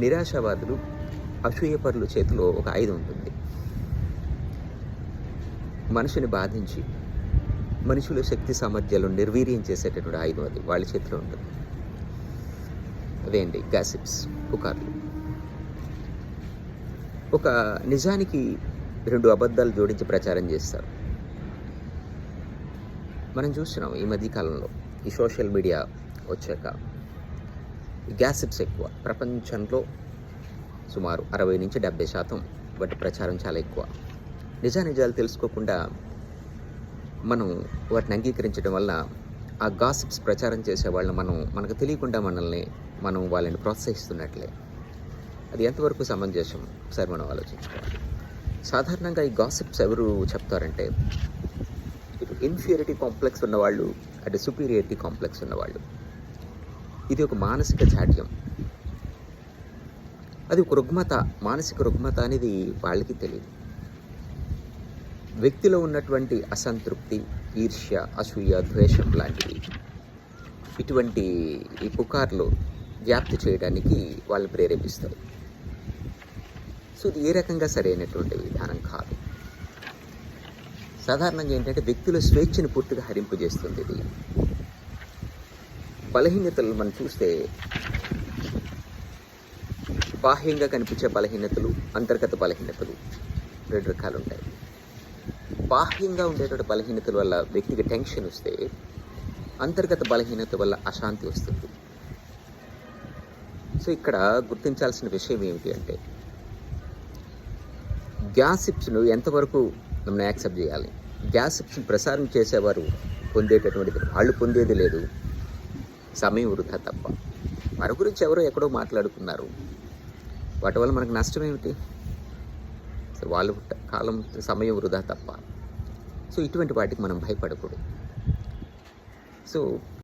నిరాశావాదులు, అసూయపరుల చేతిలో ఒక ఆయుధం ఉంటుంది. మనిషిని బాధించి, మనుషుల శక్తి సామర్థ్యాలను నిర్వీర్యం చేసేటటువంటి ఆయుధం అది వాళ్ళ చేతిలో ఉంటుంది. అదేంటి గాసిప్స్, పుకార్లు. ఒక నిజానికి 2 అబద్ధాలు జోడించి ప్రచారం చేస్తారు. మనం చూస్తున్నాం ఈ మధ్య కాలంలో ఈ సోషల్ మీడియా వచ్చాక గ్యాసిప్స్ ఎక్కువ. ప్రపంచంలో సుమారు 60-70% వాటి ప్రచారం చాలా ఎక్కువ. నిజాలు తెలుసుకోకుండా మనం వాటిని అంగీకరించడం వల్ల ఆ గాసిప్స్ ప్రచారం చేసే వాళ్ళని మనకు తెలియకుండా మనం వాళ్ళని ప్రోత్సహిస్తున్నట్లే. అది ఎంతవరకు సమంజసం ఒకసారి మనం ఆలోచించుకోవాలి. సాధారణంగా ఈ గాసిప్స్ ఎవరు చెప్తారంటే, ఇటు ఇన్ఫీరియారిటీ కాంప్లెక్స్ ఉన్నవాళ్ళు, అటు సుపీరియారిటీ కాంప్లెక్స్ ఉన్నవాళ్ళు. ఇది ఒక మానసిక జాడ్యం, అది ఒక రుగ్మత. మానసిక రుగ్మత అనేది వాళ్ళకి తెలియదు. వ్యక్తిలో ఉన్నటువంటి అసంతృప్తి, ఈర్ష్య, అసూయ, ద్వేషం లాంటివి ఇటువంటి ఈ పుకార్లు వ్యాప్తి చేయడానికి వాళ్ళు ప్రేరేపిస్తాయి. సో ఇది ఏ రకంగా సరైనటువంటి విధానం కాదు. సాధారణంగా ఏంటంటే వ్యక్తుల స్వేచ్ఛను పూర్తిగా హరింపజేస్తుంది ఇది. బలహీనతలు మనం చూస్తే బాహ్యంగా కనిపించే బలహీనతలు, అంతర్గత బలహీనతలు 2 రకాలు ఉంటాయి. బాహ్యంగా ఉండేటువంటి బలహీనతల వల్ల వ్యక్తికి టెన్షన్ వస్తే, అంతర్గత బలహీనత వల్ల అశాంతి వస్తుంది. సో ఇక్కడ గుర్తించాల్సిన విషయం ఏమిటి అంటే, గ్యాసిప్స్ను ఎంతవరకు మనం యాక్సెప్ట్ చేయాలి? గ్యాసిప్స్ని ప్రసారం చేసేవారు పొందేటటువంటిది వాళ్ళు పొందేది లేదు, సమయం వృధా తప్ప. మన గురించి ఎవరో ఎక్కడో మాట్లాడుకున్నారు, వాటి వల్ల మనకు నష్టం ఏమిటి? సో వాళ్ళు కాలం సమయం వృధా తప్ప. సో ఇటువంటి వాటికి మనం భయపడకూడదు. సో